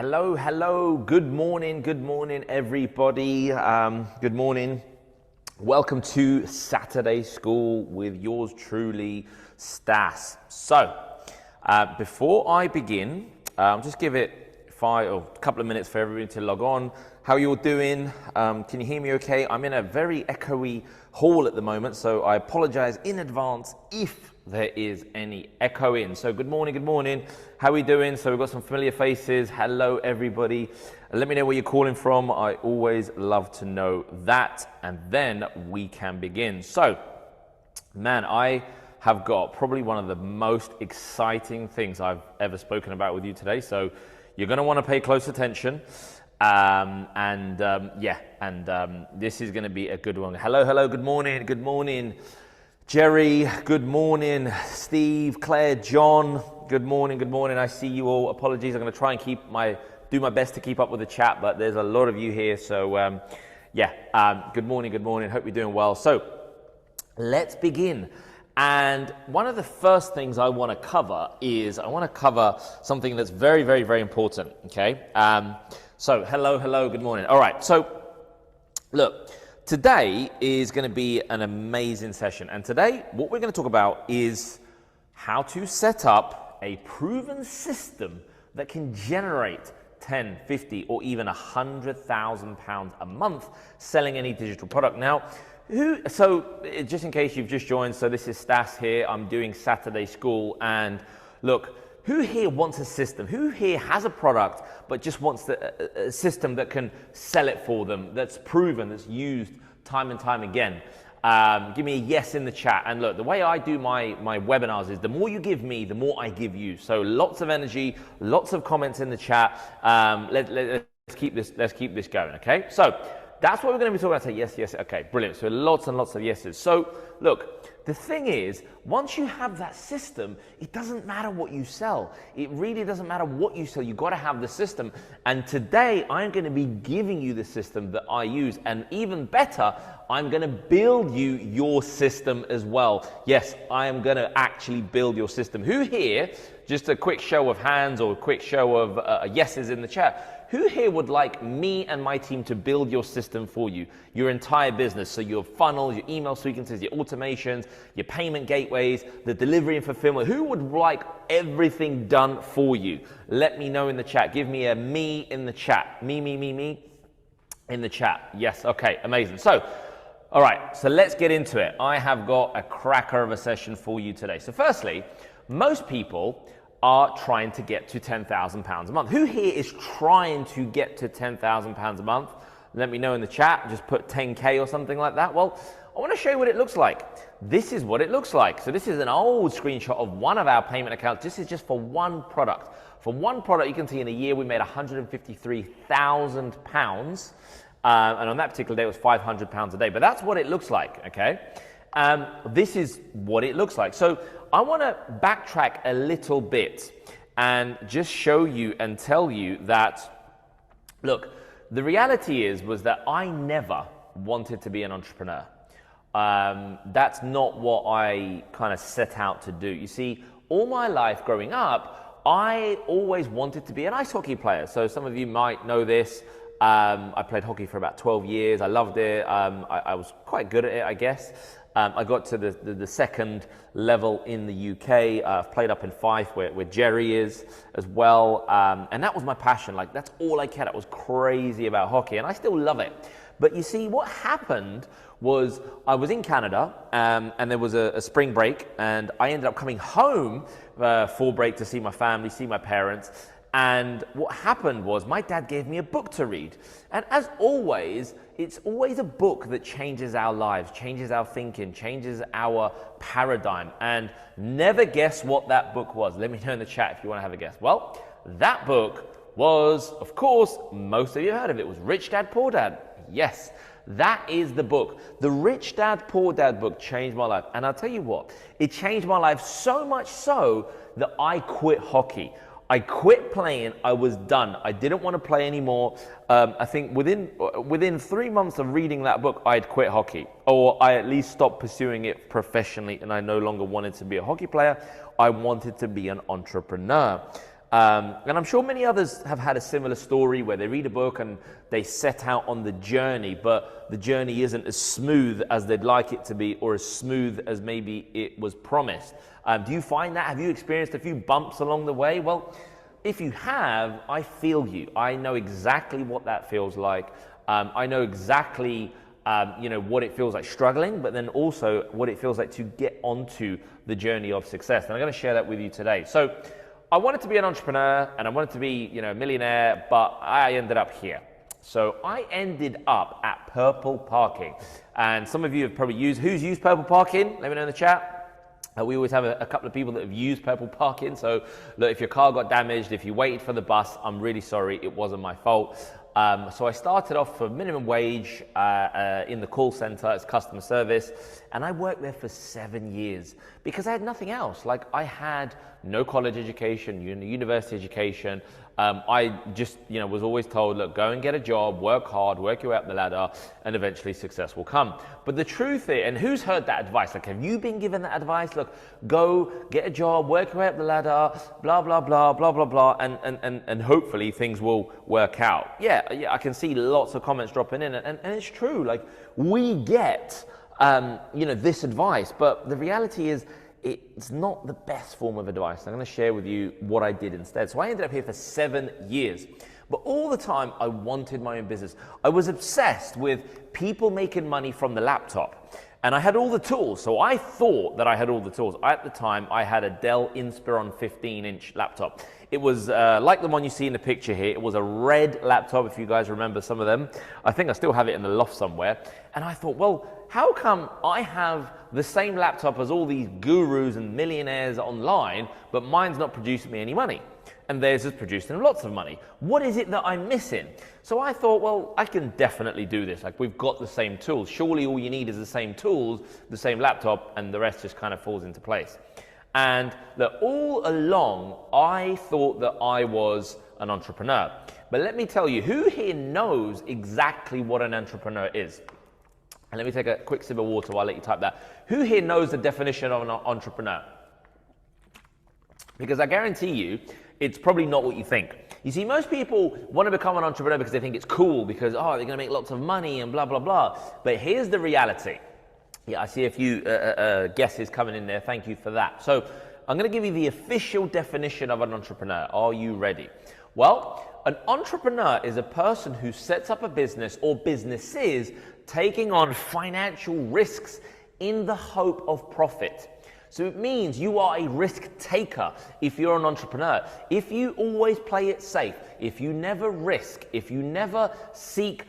Hello, good morning, everybody. Good morning. Welcome to Saturday School with yours truly, Stas. So, before I begin, just give it a couple of minutes for everybody to log on. How are you all doing? Can you hear me okay? I'm in a very echoey hall at the moment, so I apologize in advance if there is any echoing. So good morning. How are we doing? So we've got some familiar faces. Hello, everybody. Let me know where you're calling from. I always love to know that, and then we can begin. So, man, I have got probably one of the most exciting things I've ever spoken about with you today. So you're going to want to pay close attention. This is going to be a good one. Hello, good morning. Jerry, good morning. Steve, Claire, John, good morning. I see you all. Apologies, I'm going to try and do my best to keep up with the chat, but there's a lot of you here. So, good morning. Hope you're doing well. So, let's begin. And one of the first things I want to cover is something that's very, very, very important. Okay. So, hello, good morning. All right. So, look. Today is going to be an amazing session, and today what we're going to talk about is how to set up a proven system that can generate 10, 50 or even £100,000 a month selling any digital product. Now, so just in case you've just joined, so this is Stas here. I'm doing Saturday School, and look, who here wants a system? Who here has a product but just wants a system that can sell it for them, that's proven, that's used time and time again? Give me a yes in the chat. And look, the way I do my webinars is the more you give me, the more I give you. So lots of energy, lots of comments in the chat. Let's keep this going, okay? So that's what we're going to be talking about today. Yes. Okay, brilliant. So lots and lots of yeses. So look, the thing is, once you have that system, it doesn't matter what you sell. It really doesn't matter what you sell. You've got to have the system. And today, I'm going to be giving you the system that I use. And even better, I'm going to build you your system as well. Yes, I am going to actually build your system. Who here, just a quick show of hands or a quick show of yeses in the chat, who here would like me and my team to build your system for you, your entire business? So your funnels, your email sequences, your automations, your payment gateways, the delivery and fulfillment. Who would like everything done for you? Let me know in the chat. Give me a me in the chat. Me in the chat. Yes, okay, amazing. So, all right, so let's get into it. I have got a cracker of a session for you today. So firstly, most people are trying to get to £10,000 a month. Who here is trying to get to £10,000 a month? Let me know in the chat. Just put 10K or something like that. Well, I want to show you what it looks like. This is what it looks like. So this is an old screenshot of one of our payment accounts. This is just for one product. For one product, you can see in a year we made £153,000. And on that particular day, it was £500 a day. But that's what it looks like, okay? This is what it looks like. So I want to backtrack a little bit and just show you and tell you that, look, the reality was that I never wanted to be an entrepreneur. That's not what I kind of set out to do. You see, all my life growing up, I always wanted to be an ice hockey player. So some of you might know this. I played hockey for about 12 years. I loved it. I was quite good at it, I guess. I got to the second level in the UK. I've played up in Fife where Jerry is as well. And that was my passion. Like, that's all I cared. I was crazy about hockey, and I still love it. But you see, what happened was I was in Canada, and there was a spring break, and I ended up coming home for break to see my family, see my parents. And what happened was my dad gave me a book to read. And as always, it's always a book that changes our lives, changes our thinking, changes our paradigm. And never guess what that book was. Let me know in the chat if you want to have a guess. Well, that book was, of course, most of you heard of it. It was Rich Dad, Poor Dad. Yes, that is the book. The Rich Dad, Poor Dad book changed my life. And I'll tell you what, it changed my life so much so that I quit hockey. I quit playing. I was done. I didn't want to play anymore. I think within 3 months of reading that book, I'd quit hockey, or I at least stopped pursuing it professionally, and I no longer wanted to be a hockey player. I wanted to be an entrepreneur. And I'm sure many others have had a similar story where they read a book and they set out on the journey, but the journey isn't as smooth as they'd like it to be, or as smooth as maybe it was promised. Do you find that? Have you experienced a few bumps along the way? Well, if you have, I feel you. I know exactly what that feels like. I know exactly what it feels like struggling, but then also what it feels like to get onto the journey of success. And I'm going to share that with you today. So I wanted to be an entrepreneur and I wanted to be, a millionaire, but I ended up here. So I ended up at Purple Parking. And some of you have probably who's used Purple Parking? Let me know in the chat. We always have a couple of people that have used Purple Parking. So look, if your car got damaged, if you waited for the bus, I'm really sorry, it wasn't my fault. So I started off for minimum wage in the call center as customer service, and I worked there for 7 years because I had nothing else. Like, I had no college education, university education. I just, was always told, look, go and get a job, work hard, work your way up the ladder, and eventually success will come. But the truth is, and who's heard that advice? Like, have you been given that advice? Look, go get a job, work your way up the ladder, blah, blah, blah, blah, blah, blah, and hopefully things will work out. Yeah, I can see lots of comments dropping in, and it's true. Like, we get, this advice, but the reality is, it's not the best form of advice. I'm going to share with you what I did instead. So I ended up here for 7 years. But all the time, I wanted my own business. I was obsessed with people making money from the laptop. And I had all the tools. So I thought that I had all the tools. At the time, I had a Dell Inspiron 15-inch laptop. It was like the one you see in the picture here. It was a red laptop, if you guys remember some of them. I think I still have it in the loft somewhere. And I thought, well, how come I have the same laptop as all these gurus and millionaires online, but mine's not producing me any money? And theirs is producing lots of money. What is it that I'm missing? So I thought, well, I can definitely do this. Like, we've got the same tools. Surely all you need is the same tools, the same laptop, and the rest just kind of falls into place. And look, all along, I thought that I was an entrepreneur. But let me tell you, who here knows exactly what an entrepreneur is? And let me take a quick sip of water while I let you type that. Who here knows the definition of an entrepreneur? Because I guarantee you, it's probably not what you think. You see, most people want to become an entrepreneur because they think it's cool, because, they're going to make lots of money and blah, blah, blah. But here's the reality. Yeah, I see a few guesses coming in there. Thank you for that. So I'm going to give you the official definition of an entrepreneur. Are you ready? Well, an entrepreneur is a person who sets up a business or businesses taking on financial risks in the hope of profit. So it means you are a risk taker if you're an entrepreneur. If you always play it safe, if you never risk, if you never seek,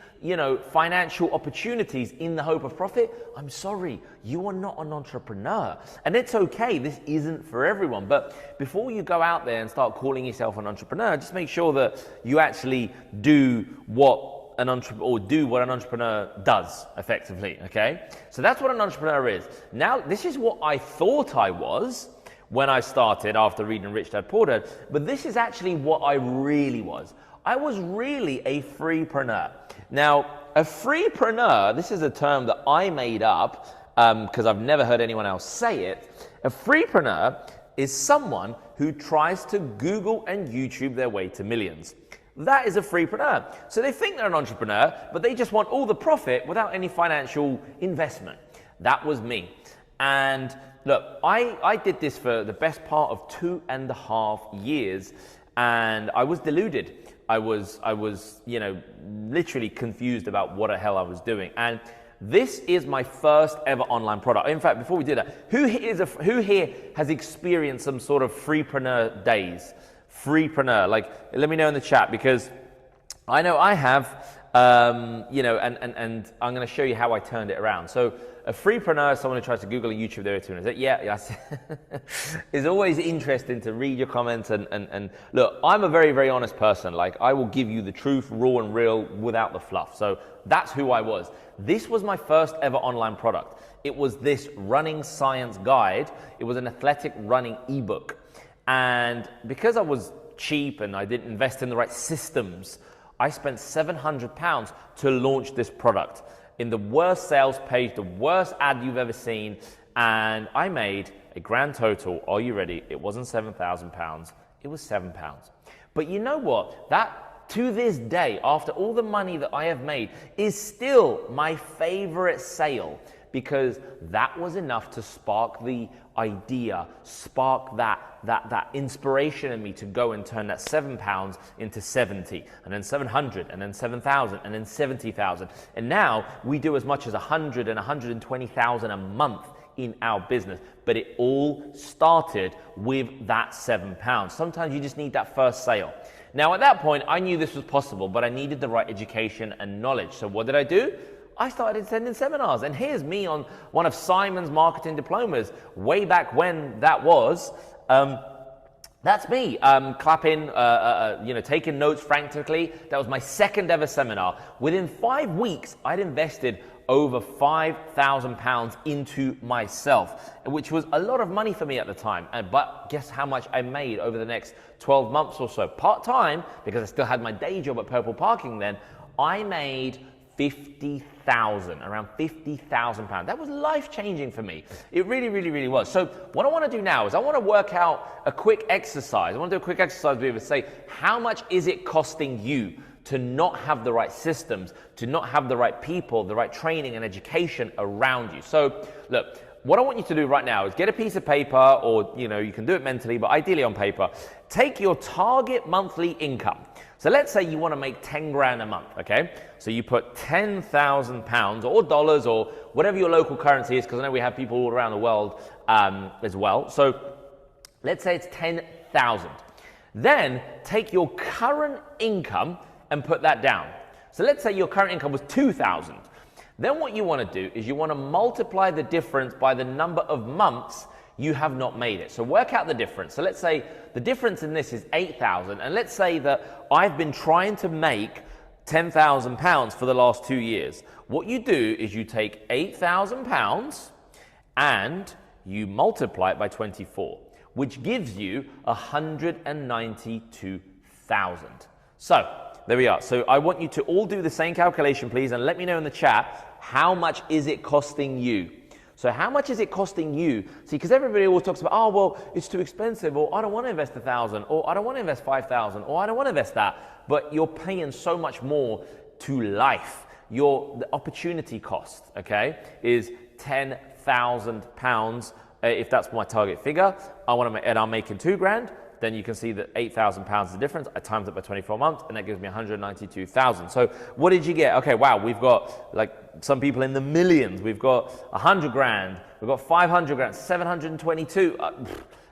financial opportunities in the hope of profit, I'm sorry, you are not an entrepreneur. And it's okay, this isn't for everyone. But before you go out there and start calling yourself an entrepreneur, just make sure that you actually do what an entrepreneur does effectively, okay? So that's what an entrepreneur is. Now, this is what I thought I was when I started after reading Rich Dad Poor Dad, but this is actually what I really was. I was really a freepreneur. Now, a freepreneur, this is a term that I made up because I've never heard anyone else say it. A freepreneur is someone who tries to Google and YouTube their way to millions. That is a freepreneur. So they think they're an entrepreneur, but they just want all the profit without any financial investment. That was me. And look, I did this for the best part of 2.5 years, and I was deluded. I was, literally confused about what the hell I was doing. And this is my first ever online product. In fact, before we do that, who here has experienced some sort of freepreneur days? Freepreneur, like, let me know in the chat, because I know I have, and I'm going to show you how I turned it around. So a freepreneur is someone who tries to Google and YouTube their way to millions. Yeah. It's always interesting to read your comments and look, I'm a very, very honest person. Like, I will give you the truth, raw and real, without the fluff. So that's who I was. This was my first ever online product. It was this running science guide. It was an athletic running ebook. And because I was cheap and I didn't invest in the right systems, I spent £700 to launch this product in the worst sales page, the worst ad you've ever seen. And I made a grand total, are you ready? It wasn't £7,000, It was £7. But you know what? That, to this day, after all the money that I have made, is still my favorite sale, because that was enough to spark the idea, spark that inspiration in me to go and turn that £7 into 70, and then 700, and then 7,000, and then 70,000. And now we do as much as 100 and 120,000 a month in our business. But it all started with that £7. Sometimes you just need that first sale. Now at that point, I knew this was possible, but I needed the right education and knowledge. So what did I do? I started attending seminars, and here's me on one of Simon's marketing diplomas way back when that was. That's me clapping, taking notes frantically. That was my second ever seminar. Within 5 weeks, I'd invested over £5,000 into myself, which was a lot of money for me at the time. But guess how much I made over the next 12 months or so? Part-time, because I still had my day job at Purple Parking then, I made around £50,000. That was life-changing for me. It really, really, really was. So what I want to do now is I want to work out a quick exercise. I want to do a quick exercise with you and say, how much is it costing you to not have the right systems, to not have the right people, the right training and education around you? So look, what I want you to do right now is get a piece of paper, or you can do it mentally, but ideally on paper. Take your target monthly income. So let's say you want to make 10 grand a month, okay? So you put £10,000 or dollars or whatever your local currency is, because I know we have people all around the world as well. So let's say it's 10,000. Then take your current income and put that down. So let's say your current income was 2,000. Then what you want to do is you want to multiply the difference by the number of months you have not made it. So work out the difference. So let's say the difference in this is 8,000, and let's say that I've been trying to make £10,000 for the last 2 years. What you do is you take £8,000 and you multiply it by 24, which gives you 192,000. So there we are. So I want you to all do the same calculation, please, and let me know in the chat, how much is it costing you? So how much is it costing you? See, because everybody always talks about, oh, well, it's too expensive, or I don't want to invest 1,000, or I don't want to invest 5,000, or I don't want to invest that. But you're paying so much more to life. The opportunity cost, okay, is £10,000. If that's my target figure, and I'm making 2 grand. Then you can see that £8,000 is the difference. I times it by 24 months, and that gives me 192,000. So what did you get? Okay, wow, we've got like some people in the millions. We've got 100 grand. We've got 500 grand, 722.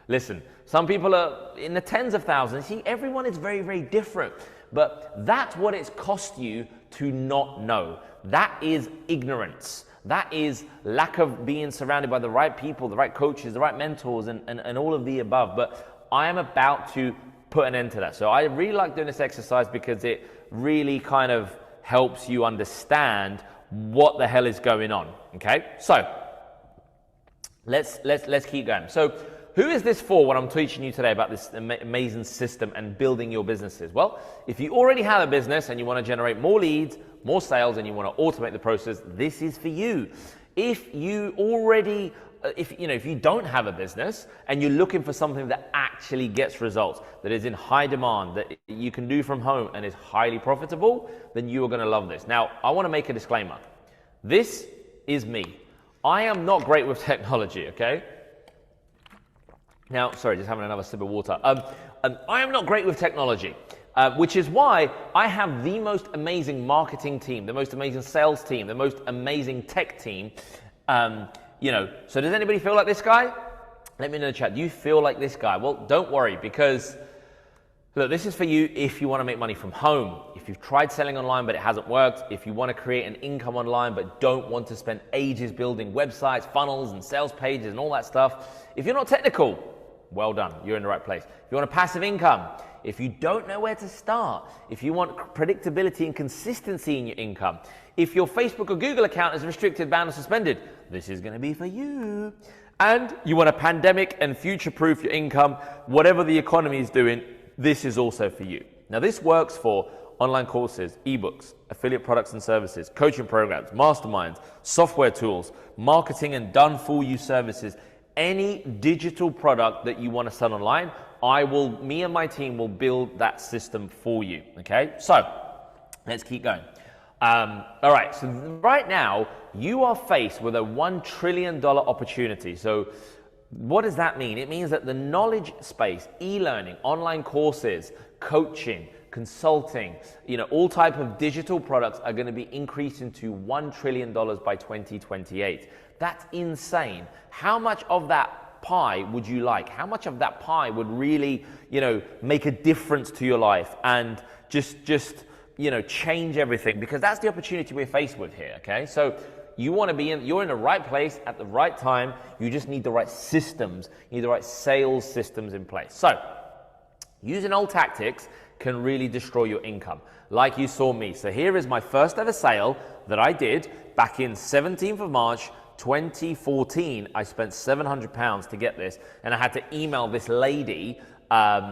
Listen, some people are in the tens of thousands. See, everyone is very, very different. But that's what it's cost you to not know. That is ignorance. That is lack of being surrounded by the right people, the right coaches, the right mentors, and all of the above. But I am about to put an end to that. So I really like doing this exercise because it really kind of helps you understand what the hell is going on. Okay, so let's keep going. So who is this for? What I'm teaching you today about this amazing system and building your businesses? Well, if you already have a business and you want to generate more leads, more sales, and you want to automate the process, this is for you. If you already if you don't have a business and you're looking for something that actually gets results, that is in high demand, that you can do from home and is highly profitable, then you are going to love this. Now, I want to make a disclaimer. This is me. I am not great with technology, okay? Now, sorry, just having another sip of water. I am not great with technology, which is why I have the most amazing marketing team, the most amazing sales team, the most amazing tech team. So does anybody feel like this guy? Let me know in the chat. Do you feel like this guy? Well, don't worry, because look, this is for you if you want to make money from home. If you've tried selling online but it hasn't worked, if you want to create an income online but don't want to spend ages building websites, funnels, and sales pages and all that stuff, if you're not technical, well done, you're in the right place. If you want a passive income, if you don't know where to start, if you want predictability and consistency in your income, if your Facebook or Google account is restricted, banned, or suspended, this is going to be for you. And you want to pandemic and future-proof your income, whatever the economy is doing, this is also for you. Now, this works for online courses, ebooks, affiliate products and services, coaching programs, masterminds, software tools, marketing and done-for-you services. Any digital product that you want to sell online, me and my team will build that system for you, okay? So, let's keep going. All right, so right now, you are faced with a $1 trillion opportunity. So, what does that mean? It means that the knowledge space, e-learning, online courses, coaching, consulting, all type of digital products are going to be increasing to $1 trillion by 2028. That's insane. How much of that pie would you like? How much of that pie would really, make a difference to your life and just change everything? Because that's the opportunity we're faced with here, okay? So you want to you're in the right place at the right time. You just need the right systems. You need the right sales systems in place. So using old tactics can really destroy your income, like you saw me. So here is my first ever sale that I did back in 17th of March, 2014. I spent £700 to get this, and I had to email this lady, my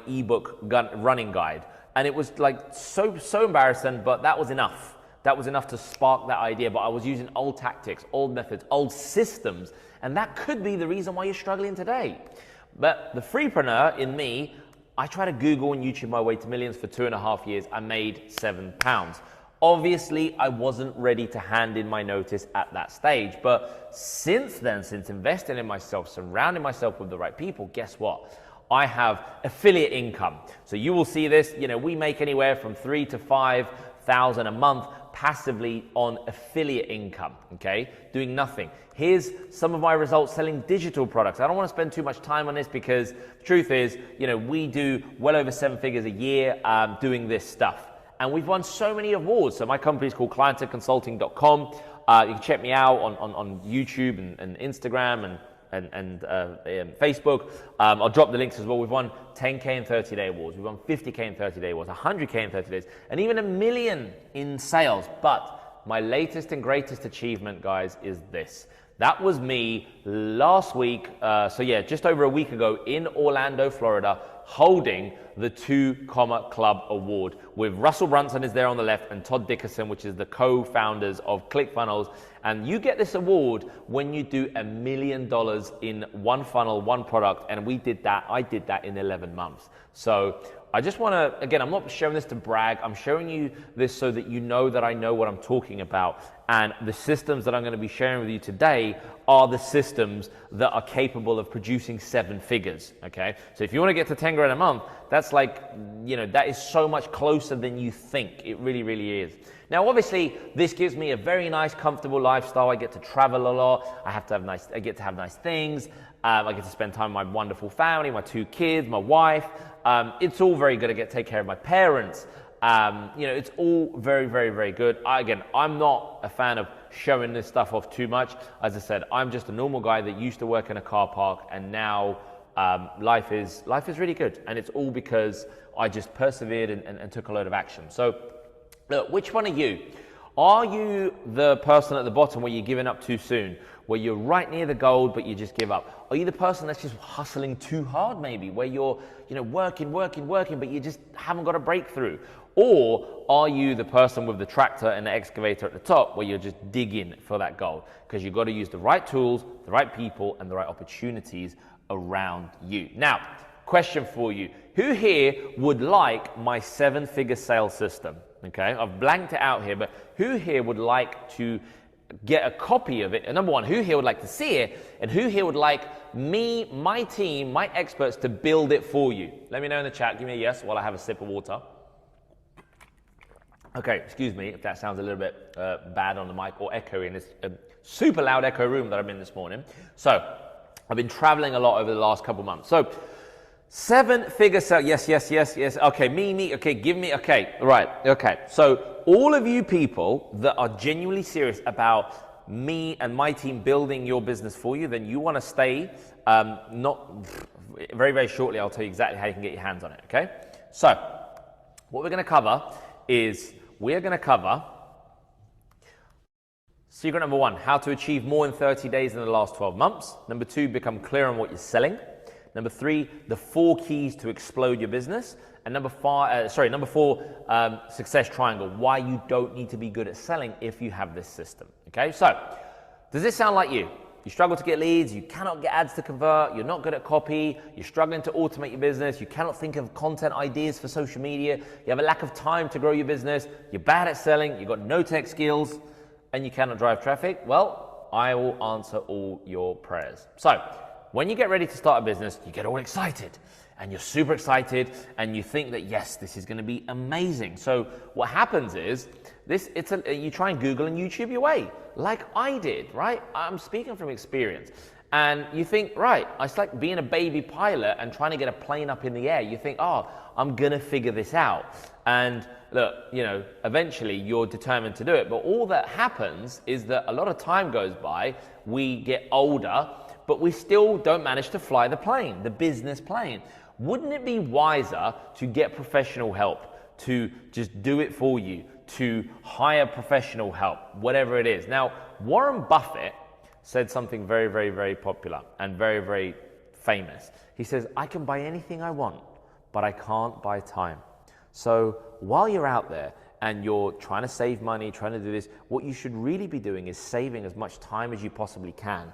ebook running guide, and it was like so embarrassing, but that was enough. That was enough to spark that idea. But I was using old tactics, old methods, old systems, and that could be the reason why you're struggling today. But the freepreneur in me, I tried to Google and YouTube my way to millions for 2.5 years. I made £7. Obviously, I wasn't ready to hand in my notice at that stage. But since then, since investing in myself, surrounding myself with the right people, guess what? I have affiliate income. So you will see this, we make anywhere from 3,000 to 5,000 a month passively on affiliate income, okay? Doing nothing. Here's some of my results selling digital products. I don't want to spend too much time on this because the truth is, we do well over 7 figures a year doing this stuff. And we've won so many awards. So my company is called clientedconsulting.com. You can check me out on YouTube and Instagram and Facebook. I'll drop the links as well. We've won 10K in 30-day awards. We've won 50K in 30-day awards, 100K in 30 days, and even $1 million in sales. But my latest and greatest achievement, guys, is this. That was me last week, just over a week ago in Orlando, Florida, holding the 2 Club Award with Russell Brunson is there on the left and Todd Dickerson, which is the co-founders of ClickFunnels. And you get this award when you do $1 million in one funnel, one product. And I did that in 11 months. So I just want to, again, I'm not showing this to brag. I'm showing you this so that you know that I know what I'm talking about. And the systems that I'm going to be sharing with you today are the systems that are capable of producing 7 figures, okay? So if you want to get to 10 grand a month, that's like, that is so much closer than you think. It really, really is. Now, obviously, this gives me a very nice, comfortable lifestyle. I get to travel a lot. I get to have nice things. I get to spend time with my wonderful family, my 2 kids, my wife. It's all very good. I get to take care of my parents. It's all very, very, very good. I'm not a fan of showing this stuff off too much. As I said, I'm just a normal guy that used to work in a car park, and now life is really good. And it's all because I just persevered and took a load of action. So, look, which one are you? Are you the person at the bottom where you're giving up too soon, where you're right near the goal but you just give up? Are you the person that's just hustling too hard, maybe, where you're working but you just haven't got a breakthrough? Or are you the person with the tractor and the excavator at the top where you're just digging for that goal? Because you've got to use the right tools, the right people, and the right opportunities around you. Now, question for you. Who here would like my 7-figure sales system? Okay, I've blanked it out here, but who here would like to get a copy of it? And number one, who here would like to see it? And who here would like me, my team, my experts to build it for you? Let me know in the chat. Give me a yes while I have a sip of water. Okay, excuse me if that sounds a little bit bad on the mic or echoey in this super loud echo room that I'm in this morning. So I've been traveling a lot over the last couple months. So 7-figure sale, yes. Okay, me, okay, give me, okay, right, okay. So all of you people that are genuinely serious about me and my team building your business for you, then you want to stay, not very, very shortly, I'll tell you exactly how you can get your hands on it, okay? So what we're going to cover is secret number 1, how to achieve more in 30 days in the last 12 months. Number 2, become clear on what you're selling. Number 3, the 4 keys to explode your business. And number 4, success triangle, why you don't need to be good at selling if you have this system. Okay, so does this sound like you? You struggle to get leads, you cannot get ads to convert, you're not good at copy, you're struggling to automate your business, you cannot think of content ideas for social media, you have a lack of time to grow your business, you're bad at selling, you've got no tech skills, and you cannot drive traffic, well, I will answer all your prayers. So, when you get ready to start a business, you get all excited. And you're super excited and you think that, yes, this is going to be amazing. So what happens is you try and Google and YouTube your way, like I did, right? I'm speaking from experience. And you think, right, it's like being a baby pilot and trying to get a plane up in the air. You think, oh, I'm going to figure this out. And look, eventually you're determined to do it. But all that happens is that a lot of time goes by, we get older, but we still don't manage to fly the plane, the business plane. Wouldn't it be wiser to get professional help, to just do it for you, to hire professional help, whatever it is? Now, Warren Buffett said something very, very, very popular and very, very famous. He says, I can buy anything I want, but I can't buy time. So while you're out there and you're trying to save money, trying to do this, what you should really be doing is saving as much time as you possibly can.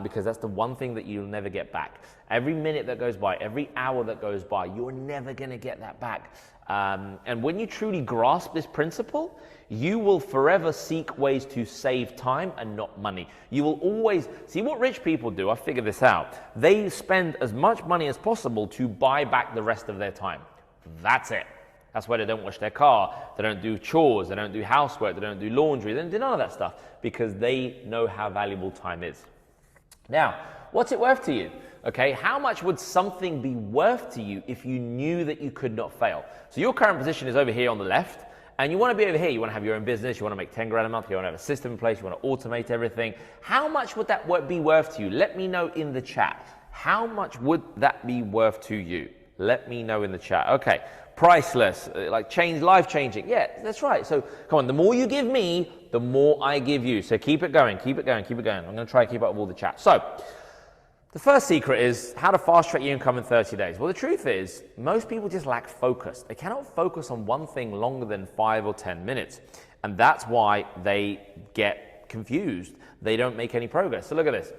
Because that's the one thing that you'll never get back. Every minute that goes by, every hour that goes by, you're never going to get that back. And when you truly grasp this principle, you will forever seek ways to save time and not money. You will always see what rich people do. I figured this out. They spend as much money as possible to buy back the rest of their time. That's it. That's why they don't wash their car, they don't do chores, they don't do housework, they don't do laundry, they don't do none of that stuff because they know how valuable time is. Now, what's it worth to you? Okay, how much would something be worth to you if you knew that you could not fail? So your current position is over here on the left, and you want to be over here. You want to have your own business, you want to make 10 grand a month, you want to have a system in place, you want to automate everything. How much would that be worth to you? Let me know in the chat. How much would that be worth to you? Let me know in the chat. Okay, priceless, like life-changing. Yeah, that's right. So come on, the more you give me, the more I give you. So keep it going, keep it going, keep it going. I'm going to try to keep up with all the chat. So the first secret is how to fast track your income in 30 days. Well, the truth is most people just lack focus. They cannot focus on one thing longer than 5 or 10 minutes. And that's why they get confused. They don't make any progress. So look at this.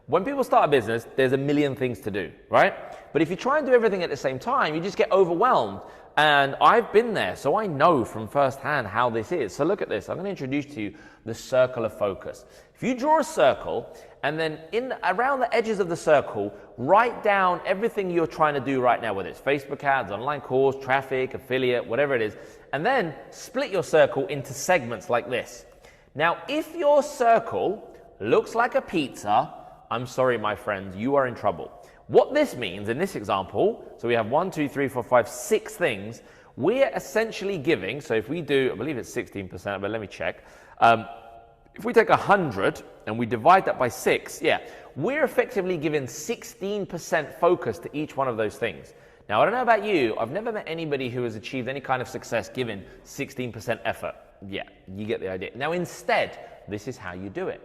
When people start a business, there's a million things to do, right? But if you try and do everything at the same time, you just get overwhelmed. And I've been there, so I know from firsthand how this is. So look at this. I'm going to introduce to you the circle of focus. If you draw a circle and then around the edges of the circle, write down everything you're trying to do right now, whether it's Facebook ads, online course, traffic, affiliate, whatever it is, and then split your circle into segments like this. Now, if your circle looks like a pizza, I'm sorry, my friends, you are in trouble. What this means in this example, so we have 1, 2, 3, 4, 5, 6 things. We're essentially giving, so if we do, I believe it's 16%, but let me check. If we take 100 and we divide that by 6, we're effectively giving 16% focus to each one of those things. Now, I don't know about you, I've never met anybody who has achieved any kind of success given 16% effort. Yeah, you get the idea. Now, instead, this is how you do it.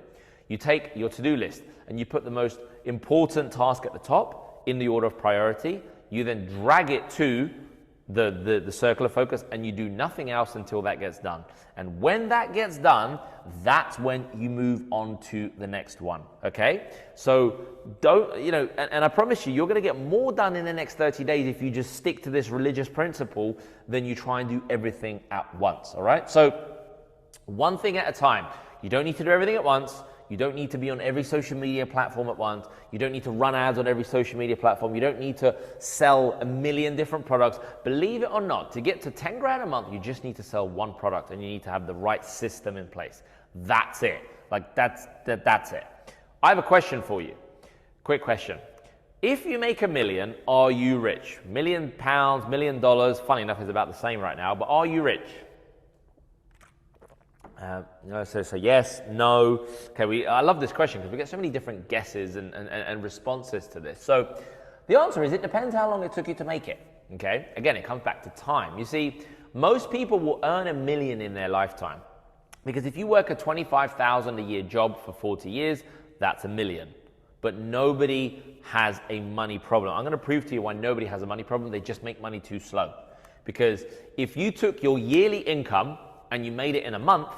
You take your to-do list and you put the most important task at the top in the order of priority. You then drag it to the circle of focus and you do nothing else until that gets done. And when that gets done, that's when you move on to the next one, okay? So don't, and I promise you, you're gonna get more done in the next 30 days if you just stick to this religious principle than you try and do everything at once, all right? So one thing at a time. You don't need to do everything at once. You don't need to be on every social media platform at once. You don't need to run ads on every social media platform. You don't need to sell a million different products. Believe it or not, to get to 10 grand a month, you just need to sell one product and you need to have the right system in place. That's it. Like that's it. I have a question for you. Quick question. If you make $1 million, are you rich? £1 million, $1 million, funny enough, is about the same right now, but are you rich? So yes, no. Okay, I love this question because we get so many different guesses and responses to this. So the answer is it depends how long it took you to make it. Okay, again, it comes back to time. You see, most people will earn $1 million in their lifetime because if you work a $25,000 a year job for 40 years, that's $1 million. But nobody has a money problem. I'm going to prove to you why nobody has a money problem. They just make money too slow. Because if you took your yearly income and you made it in a month,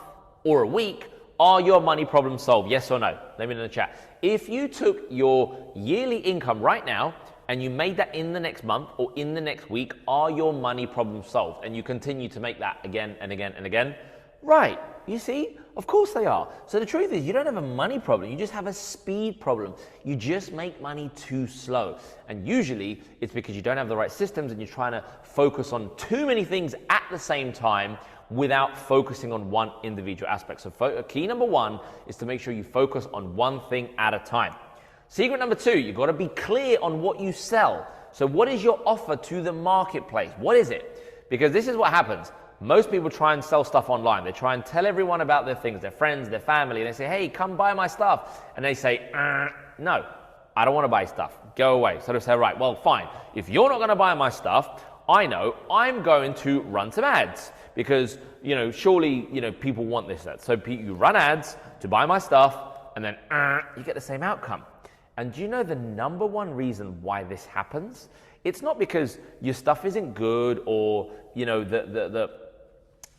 or a week, Are your money problems solved? Yes or no? Let me know in the chat. If you took your yearly income right now and you made that in the next month or in the next week, are your money problems solved? And you continue to make that again and again and again. Right, you see? Of course they are. So the truth is you don't have a money problem, you just have a speed problem. You just make money too slow. And usually it's because you don't have the right systems and you're trying to focus on too many things at the same time without focusing on one individual aspect. So key number one is to make sure you focus on one thing at a time. Secret number two, you've got to be clear on what you sell. So what is your offer to the marketplace? What is it? Because this is what happens. Most people try and sell stuff online. They try and tell everyone about their things, their friends, their family. They say, hey, come buy my stuff. And they say, no, I don't want to buy stuff. Go away. So they say, right, well, fine. If you're not going to buy my stuff, I know I'm going to run some ads because, surely, people want this. So you run ads to buy my stuff and then you get the same outcome. And do you know the number one reason why this happens? It's not because your stuff isn't good or,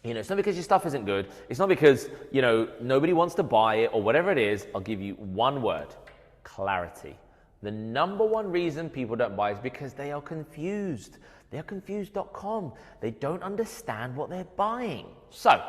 it's not because your stuff isn't good. It's not because, nobody wants to buy it or whatever it is. I'll give you one word: clarity. The number one reason people don't buy is because they are confused. They're confused.com. They don't understand what they're buying. So,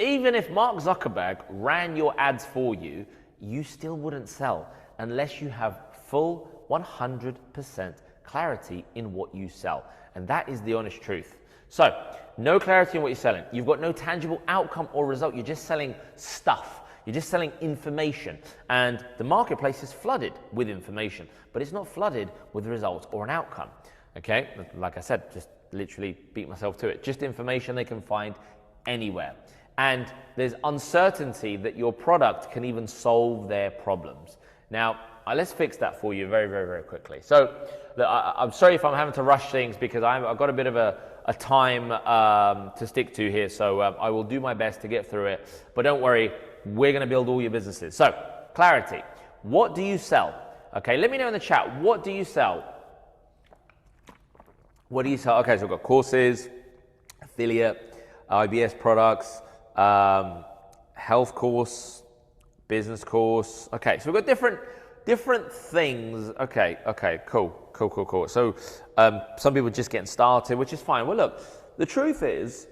even if Mark Zuckerberg ran your ads for you, you still wouldn't sell unless you have full 100% clarity in what you sell. And that is the honest truth. So, no clarity in what you're selling. You've got no tangible outcome or result. You're just selling stuff. You're just selling information. And the marketplace is flooded with information, but it's not flooded with results or an outcome. Okay? Like I said, just literally beat myself to it. Just information they can find anywhere. And there's uncertainty that your product can even solve their problems. Now, let's fix that for you very, very, very quickly. So, I'm sorry if I'm having to rush things because I've got a bit of a time to stick to here. So I will do my best to get through it. But don't worry, we're going to build all your businesses. So, clarity. What do you sell? Okay, let me know in the chat. What do you sell? What do you sell? Okay, so we've got courses, affiliate, IBS products, health course, business course. Okay, so we've got different things. Okay, cool. So some people just getting started, which is fine. Well, look, the truth is,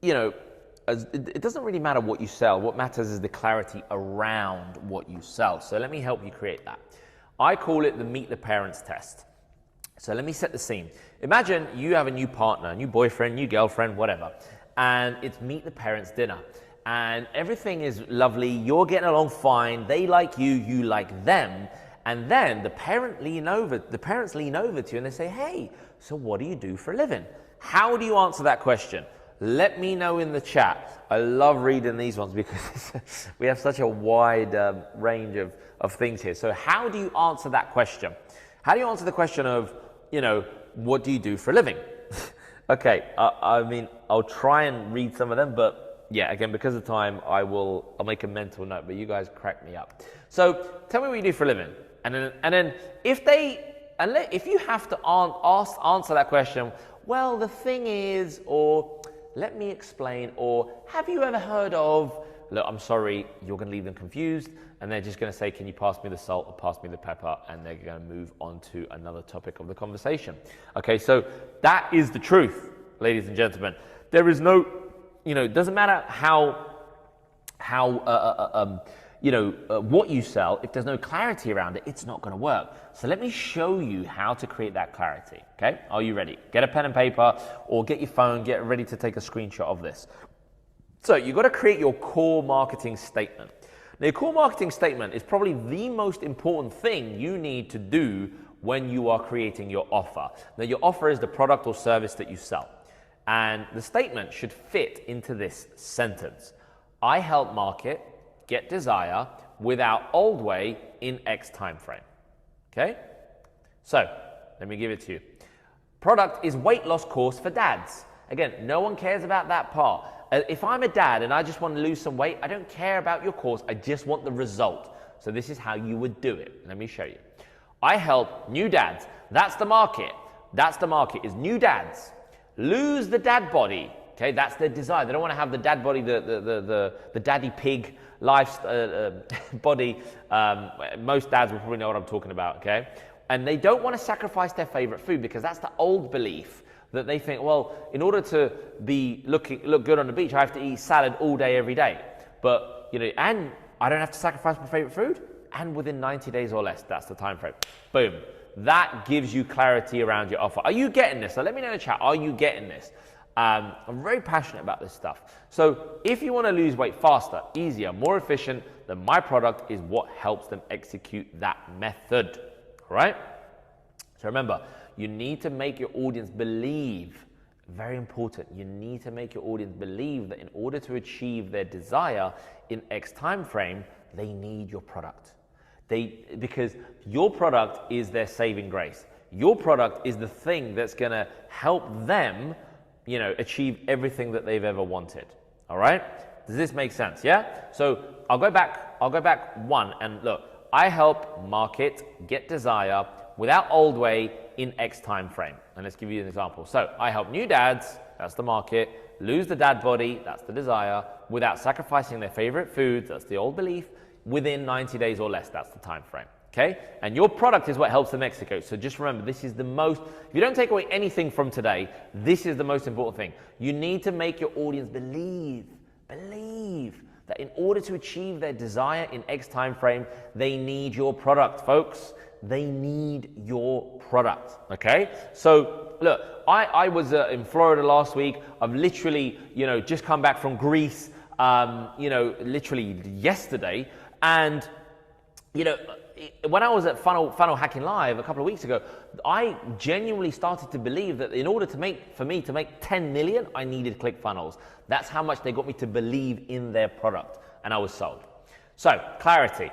it doesn't really matter what you sell. What matters is the clarity around what you sell. So let me help you create that. I call it the meet the parents test. So let me set the scene. Imagine you have a new partner, new boyfriend, new girlfriend, whatever, and it's meet the parents dinner. And everything is lovely, you're getting along fine, they like you, you like them, and then the parents lean over to you and they say, hey, so what do you do for a living? How do you answer that question? Let me know in the chat. I love reading these ones because we have such a wide range of things here. So how do you answer that question? How do you answer the question of, what do you do for a living? Okay, I'll try and read some of them, but yeah, again, because of time, I'll make a mental note, but you guys crack me up. So tell me what you do for a living. And then if you have to answer that question, well, the thing is, or let me explain, or have you ever heard of, look, I'm sorry, you're going to leave them confused, and they're just going to say, can you pass me the salt or pass me the pepper, and they're going to move on to another topic of the conversation. Okay, so that is the truth, ladies and gentlemen. There is no, it doesn't matter what you sell, if there's no clarity around it, it's not going to work. So let me show you how to create that clarity, okay? Are you ready? Get a pen and paper or get your phone, get ready to take a screenshot of this. So you've got to create your core marketing statement. Now, your core marketing statement is probably the most important thing you need to do when you are creating your offer. Now, your offer is the product or service that you sell. And the statement should fit into this sentence. I help market, get desire with our old way in X time frame. Okay? So, let me give it to you. Product is weight loss course for dads. Again, no one cares about that part. If I'm a dad and I just want to lose some weight, I don't care about your course, I just want the result. So this is how you would do it. Let me show you. I help new dads. That's the market. That's the market, is new dads. Lose the dad body Okay, that's their desire. They don't want to have the dad body, the daddy pig life body. Most dads will probably know what I'm talking about, okay? And they don't want to sacrifice their favorite food because that's the old belief that they think, well, in order to look good on the beach, I have to eat salad all day, every day. But, and I don't have to sacrifice my favorite food, and within 90 days or less, that's the time frame. Boom. That gives you clarity around your offer. Are you getting this? So let me know in the chat, are you getting this? I'm very passionate about this stuff. So if you want to lose weight faster, easier, more efficient, then my product is what helps them execute that method, all right? So remember, you need to make your audience believe, very important, you need to make your audience believe that in order to achieve their desire in X time frame, they need your product. Because your product is their saving grace. Your product is the thing that's going to help them, achieve everything that they've ever wanted. All right? Does this make sense? Yeah? So I'll go back one, and look, I help market, get desire without old way in X time frame. And let's give you an example. So I help new dads, that's the market, lose the dad body, that's the desire, without sacrificing their favorite foods, that's the old belief, within 90 days or less, that's the time frame. Okay? And your product is what helps them execute. So just remember, this is the most, if you don't take away anything from today, this is the most important thing. You need to make your audience believe that in order to achieve their desire in X time frame, they need your product, folks. They need your product, okay? So look, I was in Florida last week. I've literally, just come back from Greece, literally yesterday. And, when I was at Funnel Hacking Live a couple of weeks ago, I genuinely started to believe that in order for me to make 10 million, I needed ClickFunnels. That's how much they got me to believe in their product, and I was sold. So, clarity.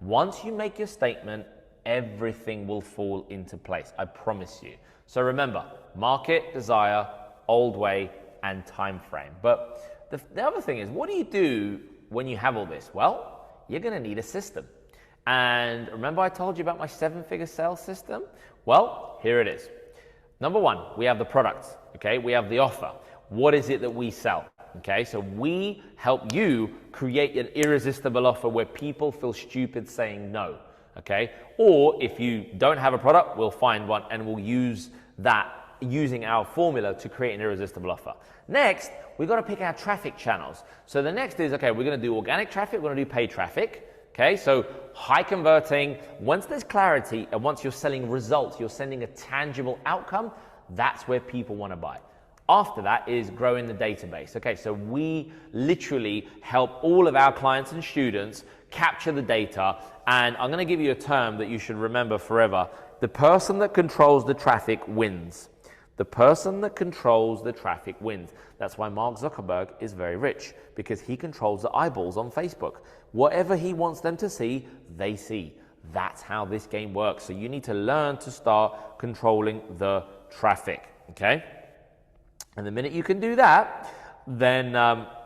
Once you make your statement, everything will fall into place. I promise you. So remember, market, desire, old way, and time frame. But the other thing is, what do you do when you have all this? Well, you're going to need a system. And remember I told you about my 7-figure sales system? Well, here it is. Number one, we have the product, okay? We have the offer. What is it that we sell? Okay, so we help you create an irresistible offer where people feel stupid saying no, okay? Or if you don't have a product, we'll find one and we'll use that using our formula to create an irresistible offer. Next, we've got to pick our traffic channels. So the next is, okay, we're going to do organic traffic, we're going to do paid traffic. Okay, so high converting, once there's clarity and once you're selling results, you're sending a tangible outcome, that's where people want to buy. After that is growing the database. Okay, so we literally help all of our clients and students capture the data, and I'm going to give you a term that you should remember forever. The person that controls the traffic wins. The person that controls the traffic wins. That's why Mark Zuckerberg is very rich, because he controls the eyeballs on Facebook. Whatever he wants them to see, they see. That's how this game works. So you need to learn to start controlling the traffic, okay? And the minute you can do that, then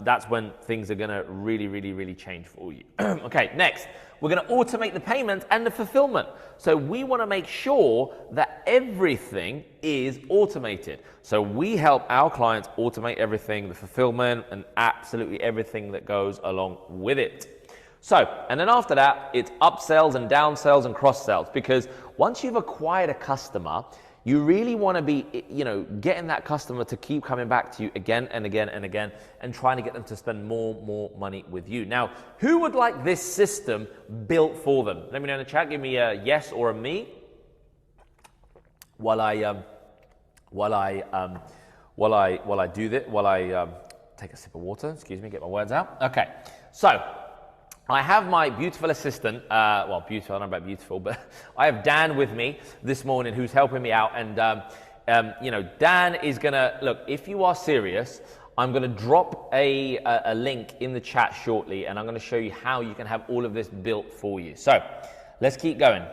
that's when things are gonna really change for you. Okay, next, we're gonna automate the payment and the fulfillment. So we wanna make sure that everything is automated. So we help our clients automate everything, the fulfillment and absolutely everything that goes along with it. So, and then after that, it's upsells and downsells and cross-sells, because once you've acquired a customer, you really want to be, getting that customer to keep coming back to you again and again and again, and trying to get them to spend more money with you. Now, who would like this system built for them? Let me know in the chat. Give me a yes or a me while I do this. While I take a sip of water. Excuse me. Get my words out. Okay. So I have my beautiful assistant, well, beautiful, I don't know about beautiful, but I have Dan with me this morning who's helping me out. And, Dan is gonna, look, if you are serious, I'm gonna drop a link in the chat shortly, and I'm gonna show you how you can have all of this built for you. So let's keep going.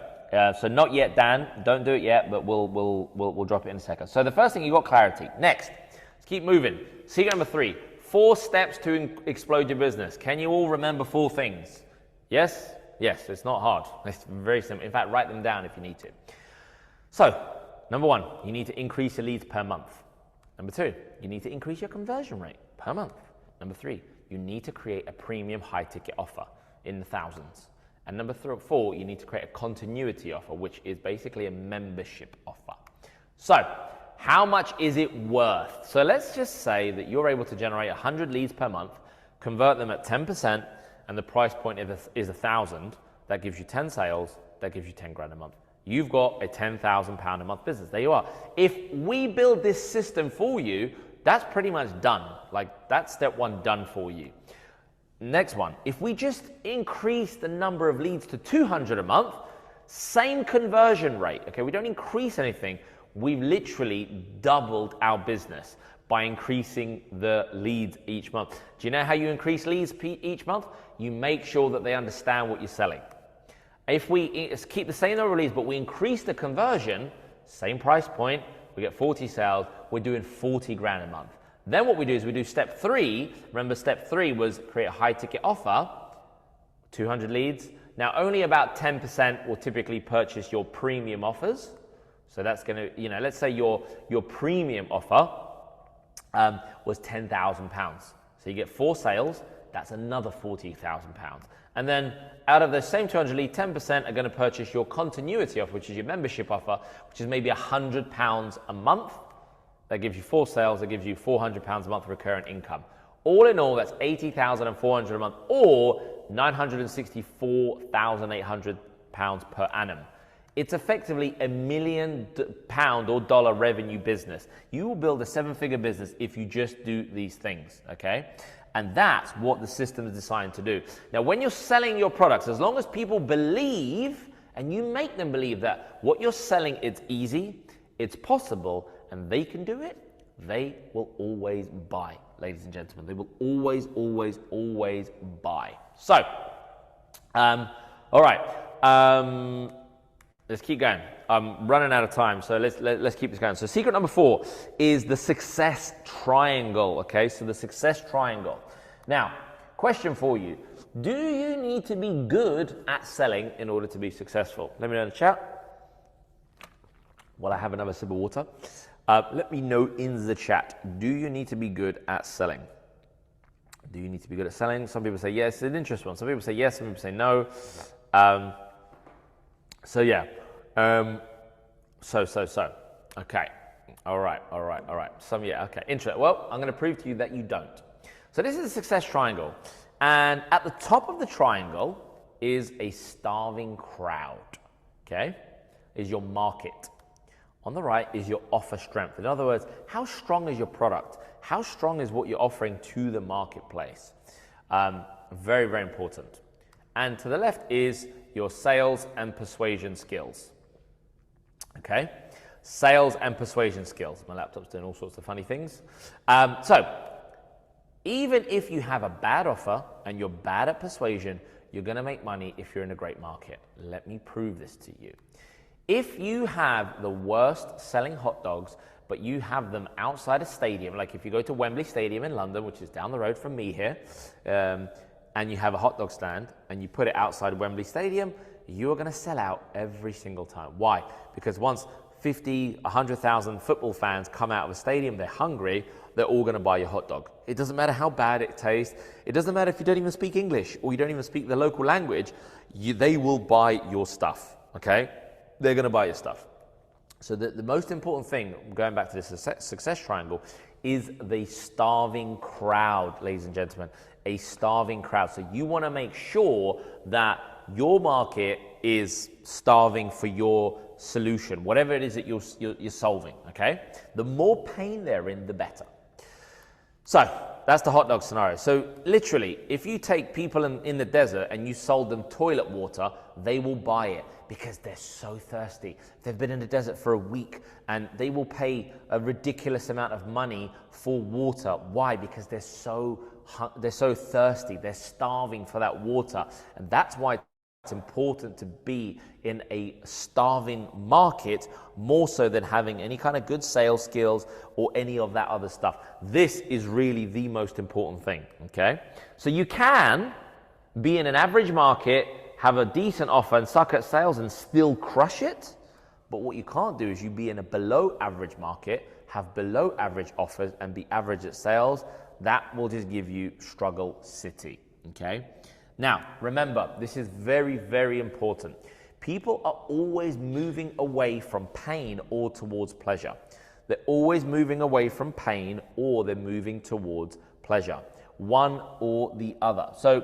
So not yet, Dan, don't do it yet, but we'll drop it in a second. So the first thing, you got clarity. Next, let's keep moving. Secret number 3. 4 steps to explode your business. Can you all remember 4 things? Yes? Yes, it's not hard. It's very simple. In fact, write them down if you need to. So, number 1, you need to increase your leads per month. Number 2, you need to increase your conversion rate per month. Number 3, you need to create a premium high ticket offer in the thousands. And number 4, you need to create a continuity offer, which is basically a membership offer. So how much is it worth? So let's just say that you're able to generate 100 leads per month, convert them at 10%, and the price point is 1,000. That gives you 10 sales, that gives you 10 grand a month. You've got a £10,000 a month business. There you are. If we build this system for you, that's pretty much done. Like, that's step 1 done for you. Next one, if we just increase the number of leads to 200 a month, same conversion rate, okay? We don't increase anything. We've literally doubled our business by increasing the leads each month. Do you know how you increase leads each month? You make sure that they understand what you're selling. If we keep the same number of leads, but we increase the conversion, same price point, we get 40 sales, we're doing 40 grand a month. Then what we do is we do step 3. Remember, step 3 was create a high ticket offer, 200 leads. Now, only about 10% will typically purchase your premium offers. So that's going to, let's say your premium offer was £10,000. So you get 4 sales, that's another £40,000. And then out of the same 200 leads, 10% are going to purchase your continuity offer, which is your membership offer, which is maybe £100 a month. That gives you 4 sales, that gives you £400 a month of recurrent income. All in all, that's £80,400 a month, or £964,800 per annum. It's effectively £1 million or dollar revenue business. You will build a 7-figure business if you just do these things, okay? And that's what the system is designed to do. Now, when you're selling your products, as long as people believe, and you make them believe that what you're selling, it's easy, it's possible, and they can do it, they will always buy, ladies and gentlemen. They will always, always, always buy. So, all right, let's keep going. I'm running out of time, so let's keep this going. So secret number 4 is the success triangle, okay? So the success triangle. Now, question for you. Do you need to be good at selling in order to be successful? Let me know in the chat. While I have another sip of water. Let me know in the chat. Do you need to be good at selling? Do you need to be good at selling? Some people say yes. It's an interesting one. Some people say yes. Some people say no. So yeah. Okay. All right. Okay. Interesting. Well, I'm going to prove to you that you don't. So this is a success triangle. And at the top of the triangle is a starving crowd. Okay? Is your market. On the right is your offer strength. In other words, how strong is your product? How strong is what you're offering to the marketplace? Very, very important. And to the left is your sales and persuasion skills. Okay? Sales and persuasion skills. My laptop's doing all sorts of funny things. So, even if you have a bad offer and you're bad at persuasion, you're going to make money if you're in a great market. Let me prove this to you. If you have the worst selling hot dogs, but you have them outside a stadium, like if you go to Wembley Stadium in London, which is down the road from me here, and you have a hot dog stand and you put it outside Wembley Stadium, you are going to sell out every single time. Why? Because once 50, 100,000 football fans come out of a stadium, they're hungry, they're all going to buy your hot dog. It doesn't matter how bad it tastes. It doesn't matter if you don't even speak English or you don't even speak the local language. They will buy your stuff, okay? They're going to buy your stuff. So the most important thing, going back to this success triangle, is the starving crowd, ladies and gentlemen. A starving crowd. So you want to make sure that your market is starving for your solution, whatever it is that you're solving, okay? The more pain they're in, the better. So that's the hot dog scenario. So literally, if you take people in the desert and you sold them toilet water, they will buy it because they're so thirsty. They've been in the desert for a week and they will pay a ridiculous amount of money for water. Why? Because they're so thirsty. They're starving for that water. And that's why it's important to be in a starving market more so than having any kind of good sales skills or any of that other stuff. This is really the most important thing, okay? So you can be in an average market, have a decent offer and suck at sales and still crush it, But what you can't do is you be in a below average market, have below average offers and be average at sales. That will just give you struggle city, okay? Now, remember, this is very, very important. People are always moving away from pain or towards pleasure. They're always moving away from pain or they're moving towards pleasure. One or the other. So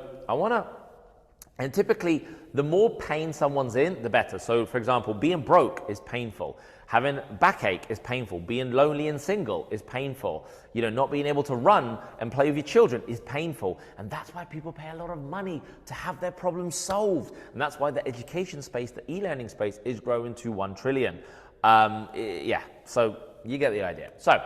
and typically the more pain someone's in, the better. So for example, being broke is painful. Having backache is painful. Being lonely and single is painful. Not being able to run and play with your children is painful. And that's why people pay a lot of money to have their problems solved. And that's why the education space, the e-learning space is growing to 1 trillion. So you get the idea. So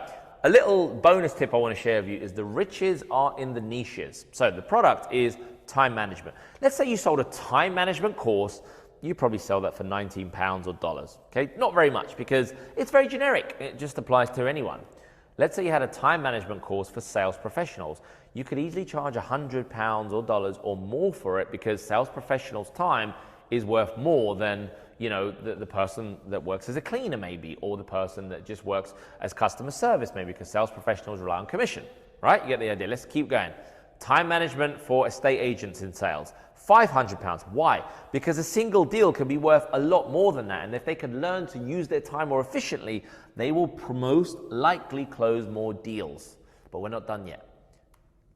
a little bonus tip I want to share with you is the riches are in the niches. So the product is time management. Let's say you sold a time management course. You probably sell that for £19 or dollars. Okay, not very much because it's very generic. It just applies to anyone. Let's say you had a time management course for sales professionals. You could easily charge £100 or dollars or more for it because sales professionals' time is worth more than the person that works as a cleaner maybe, or the person that just works as customer service maybe, because sales professionals rely on commission, right? You get the idea. Let's keep going. Time management for estate agents in sales, £500. Why? Because a single deal can be worth a lot more than that. And if they can learn to use their time more efficiently, they will most likely close more deals. But we're not done yet.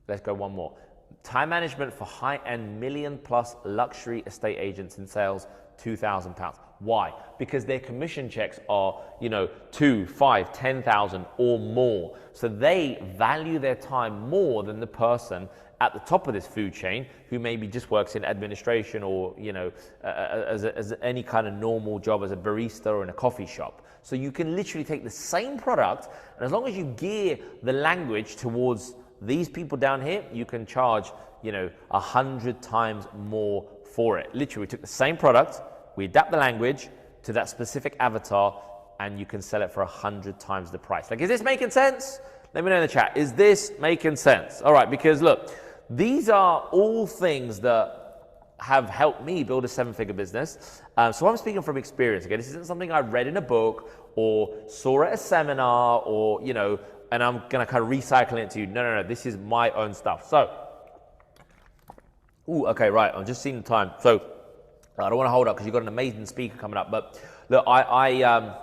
Let's go one more. Time management for high-end million-plus luxury estate agents in sales, £2,000. Why? Because their commission checks are, 2, 5, 10,000 or more. So they value their time more than the person at the top of this food chain who maybe just works in administration or, as any kind of normal job as a barista or in a coffee shop. So you can literally take the same product, and as long as you gear the language towards these people down here, you can charge, 100 times more for it. Literally, we took the same product, we adapt the language to that specific avatar, and you can sell it for 100 times the price. Like, is this making sense? Let me know in the chat. Is this making sense? All right, because look, these are all things that have helped me build a 7-figure business. So I'm speaking from experience. Again, this isn't something I read in a book or saw at a seminar or, and I'm going to kind of recycle it to you. No. This is my own stuff. So, okay, right. I'm just seeing the time. So I don't want to hold up because you've got an amazing speaker coming up. But look, I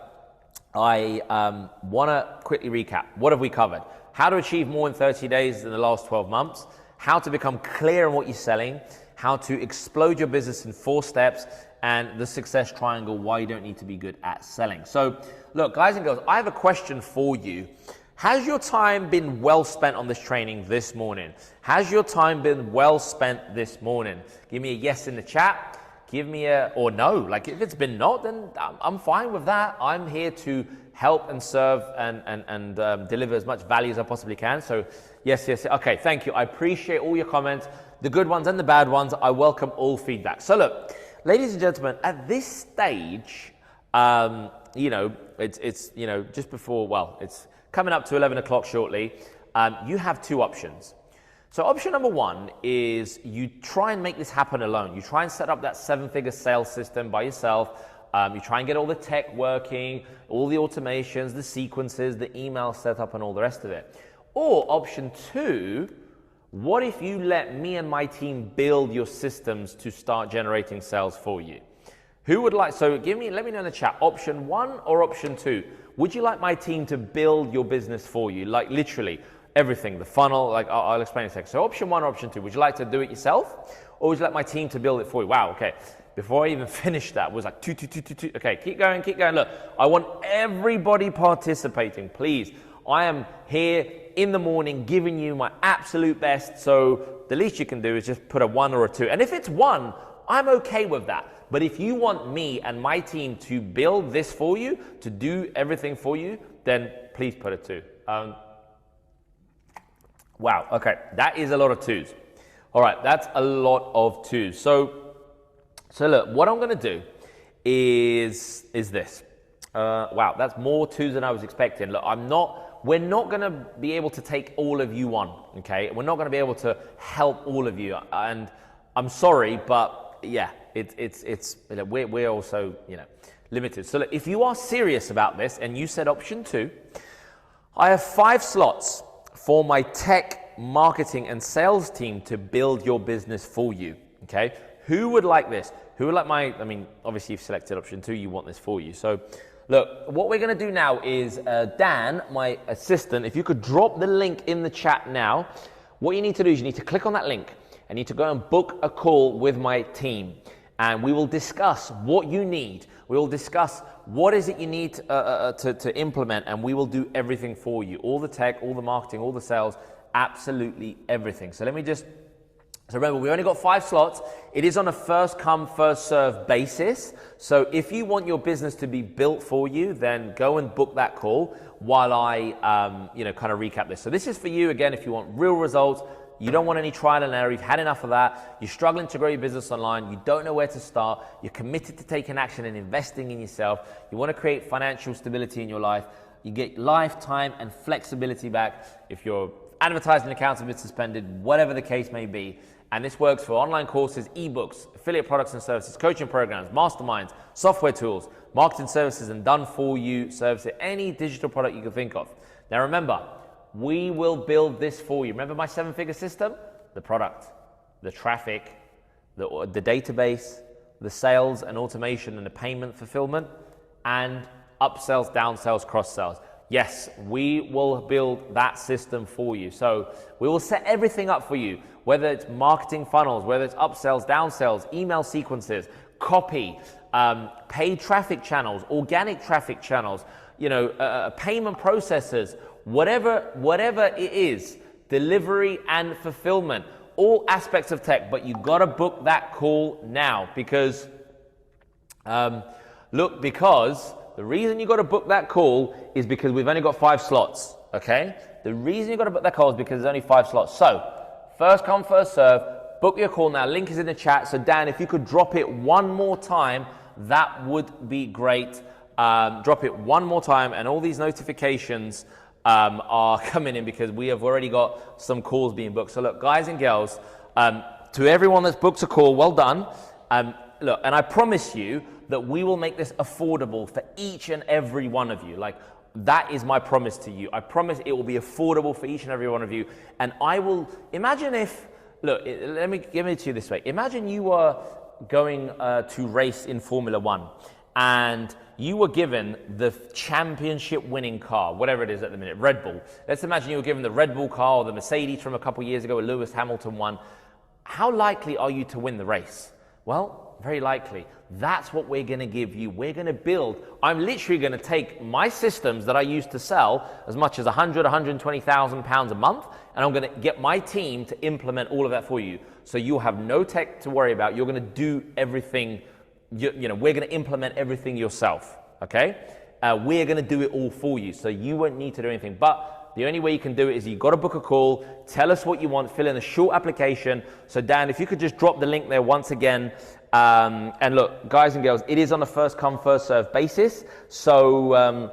want to quickly recap. What have we covered? How to achieve more in 30 days in the last 12 months. How to become clear on what you're selling. How to explode your business in 4 steps. And the success triangle, why you don't need to be good at selling. So look, guys and girls, I have a question for you. Has your time been well spent on this training this morning? Has your time been well spent this morning? Give me a yes in the chat. Give me a, or no. Like if it's been not, then I'm fine with that. I'm here to help and serve and deliver as much value as I possibly can. So yes. Okay, thank you. I appreciate all your comments, the good ones and the bad ones. I welcome all feedback. So look, ladies and gentlemen, at this stage, it's just before, well, it's coming up to 11 o'clock shortly. You have 2 options. So option number 1 is you try and make this happen alone. You try and set up that 7-figure sales system by yourself. You try and get all the tech working, all the automations, the sequences, the email setup, and all the rest of it. Or option 2, what if you let me and my team build your systems to start generating sales for you? Who would like, so let me know in the chat, option 1 or option 2. Would you like my team to build your business for you? Like literally everything, the funnel, like I'll explain in a second. So option 1 or option 2, would you like to do it yourself? Or would you like my team to build it for you? Wow, okay. Before I even finished that, it was like two. Okay, keep going. Look, I want everybody participating, please. I am here in the morning giving you my absolute best. So the least you can do is just put a 1 or a 2. And if it's 1, I'm okay with that. But if you want me and my team to build this for you, to do everything for you, then please put a 2. Wow, okay, that is a lot of 2s. All right, that's a lot of 2s. So look, what I'm gonna do is this. Wow, that's more 2s than I was expecting. Look, we're not gonna be able to take all of you on, okay? We're not gonna be able to help all of you. And I'm sorry, but yeah, we're also, limited. So look, if you are serious about this and you said option 2, I have 5 slots for my tech, marketing, and sales team to build your business for you, okay? Who would like this? Who would like obviously you've selected option 2, you want this for you. So look, what we're gonna do now is, Dan, my assistant, if you could drop the link in the chat now, what you need to do is you need to click on that link and you need to go and book a call with my team. And we will discuss what you need. We will discuss what is it you need to implement, and we will do everything for you. All the tech, all the marketing, all the sales, absolutely everything. So remember, we only got 5 slots. It is on a first come, first serve basis. So if you want your business to be built for you, then go and book that call while I kind of recap this. So this is for you, again, if you want real results. You don't want any trial and error. You've had enough of that. You're struggling to grow your business online. You don't know where to start. You're committed to taking action and investing in yourself. You want to create financial stability in your life. You get lifetime and flexibility back if your advertising accounts have been suspended, whatever the case may be. And this works for online courses, ebooks, affiliate products and services, coaching programs, masterminds, software tools, marketing services, and done for you services, any digital product you can think of. Now remember, we will build this for you. Remember my 7-figure system? The product, the traffic, the database, the sales and automation and the payment fulfillment, and upsells, downsells, cross-sells. Yes, we will build that system for you. So we will set everything up for you, whether it's marketing funnels, whether it's upsells, downsells, email sequences, copy, paid traffic channels, organic traffic channels, payment processors, whatever it is, delivery and fulfillment, all aspects of tech. But you gotta book that call now because the reason you gotta book that call is because we've only got 5 slots, okay? The reason you gotta book that call is because there's only 5 slots. So first come, first serve, book your call now. Link is in the chat. So Dan, if you could drop it one more time, that would be great. Drop it one more time, and all these notifications are coming in because we have already got some calls being booked. So look, guys and girls, to everyone that's booked a call, well done. Look, and I promise you that we will make this affordable for each and every one of you. Like, that is my promise to you. I promise it will be affordable for each and every one of you. And I will, imagine if, look, let me give it to you this way. Imagine you were going to race in Formula 1 and you were given the championship winning car, whatever it is at the minute, Red Bull. Let's imagine you were given the Red Bull car or the Mercedes from a couple years ago where Lewis Hamilton won. How likely are you to win the race? Well, very likely. That's what we're gonna give you. We're gonna build. I'm literally gonna take my systems that I used to sell as much as 120,000 pounds a month, and I'm gonna get my team to implement all of that for you. So you'll have no tech to worry about. You're gonna do everything. We're going to implement everything yourself, okay? We're going to do it all for you, so you won't need to do anything. But the only way you can do it is you've got to book a call, tell us what you want, fill in a short application. So Dan, if you could just drop the link there once again. And look, guys and girls, it is on a first come, first serve basis. So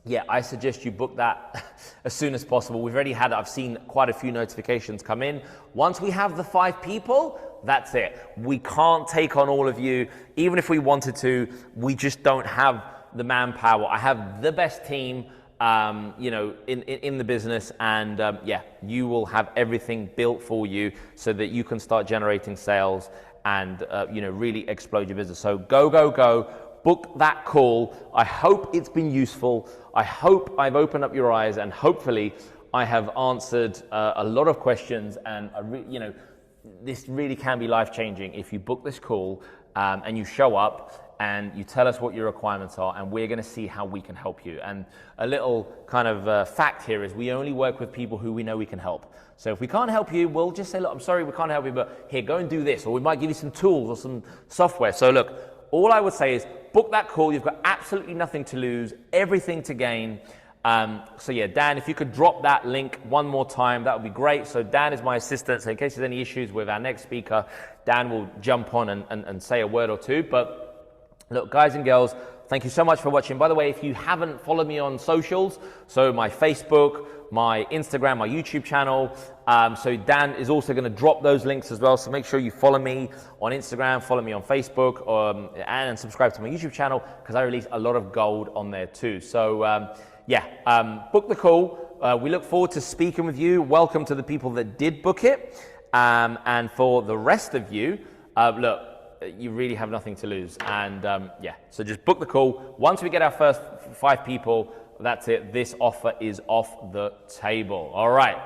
yeah, I suggest you book that as soon as possible. I've seen quite a few notifications come in. Once we have the 5 people, that's it. We can't take on all of you. Even if we wanted to, we just don't have the manpower. I have the best team, in the business, and yeah, you will have everything built for you so that you can start generating sales and really explode your business. So go. Book that call. I hope it's been useful. I hope I've opened up your eyes, and hopefully I have answered a lot of questions. And this really can be life-changing if you book this call and you show up and you tell us what your requirements are, and we're going to see how we can help you. And a little kind of fact here is we only work with people who we know we can help. So if we can't help you, we'll just say, look, I'm sorry, we can't help you, but here, go and do this, or we might give you some tools or some software. So look, all I would say is book that call. You've got absolutely nothing to lose, everything to gain. So yeah, Dan, if you could drop that link one more time, that would be great. So Dan is my assistant, so in case there's any issues with our next speaker, Dan will jump on and say a word or two. But look, guys and girls, Thank you so much for watching. By the way, if you haven't followed me on socials, so my Facebook, my Instagram, my YouTube channel, so Dan is also going to drop those links as well. So make sure you follow me on Instagram, follow me on Facebook, and subscribe to my YouTube channel because I release a lot of gold on there too. So book the call. We look forward to speaking with you. Welcome to the people that did book it. And for the rest of you, look, you really have nothing to lose. And so just book the call. Once we get our first 5 people, that's it. This offer is off the table. All right.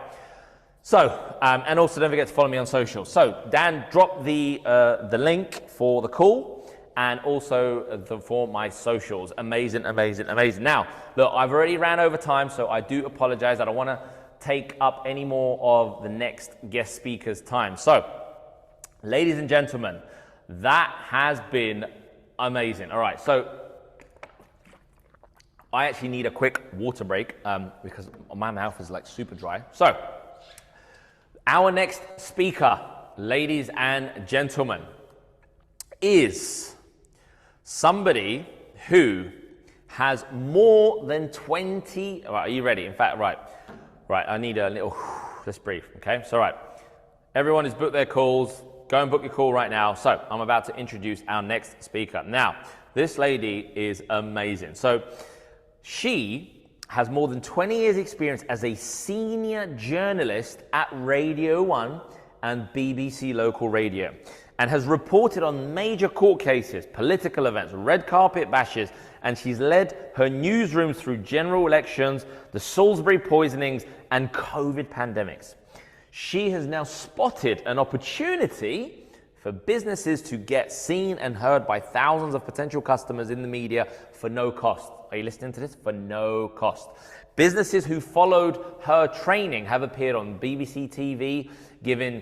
So, and also don't forget to follow me on social. So Dan dropped the link for the call and also for my socials. Amazing, amazing, amazing. Now, look, I've already ran over time, so I do apologize. I don't want to take up any more of the next guest speaker's time. So, ladies and gentlemen, that has been amazing. All right, so I actually need a quick water break because my mouth is like super dry. So, our next speaker, ladies and gentlemen, is somebody who has more than 20, all right, are you ready? In fact, right, I need a little, let's breathe, okay? So, right, everyone has booked their calls. Go and book your call right now. So I'm about to introduce our next speaker. Now, this lady is amazing. So she has more than 20 years experience as a senior journalist at Radio 1 and BBC Local Radio, and has reported on major court cases, political events, red carpet bashes, and she's led her newsrooms through general elections, the Salisbury poisonings, and COVID pandemics. She has now spotted an opportunity for businesses to get seen and heard by thousands of potential customers in the media for no cost. Are you listening to this? For no cost. Businesses who followed her training have appeared on BBC TV, giving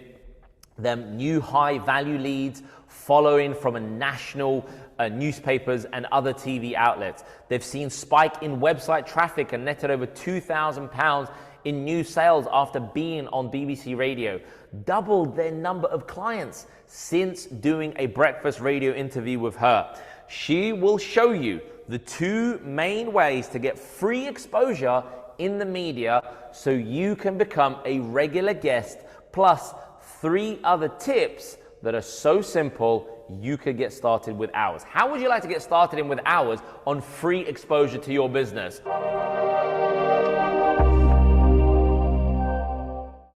them new high value leads, following from a national newspapers and other TV outlets. They've seen spike in website traffic and netted over £2,000 in new sales after being on BBC Radio, doubled their number of clients since doing a breakfast radio interview with her. She will show you the 2 main ways to get free exposure in the media so you can become a regular guest, plus 3 other tips that are so simple you could get started with hours. How would you like to get started in with hours on free exposure to your business?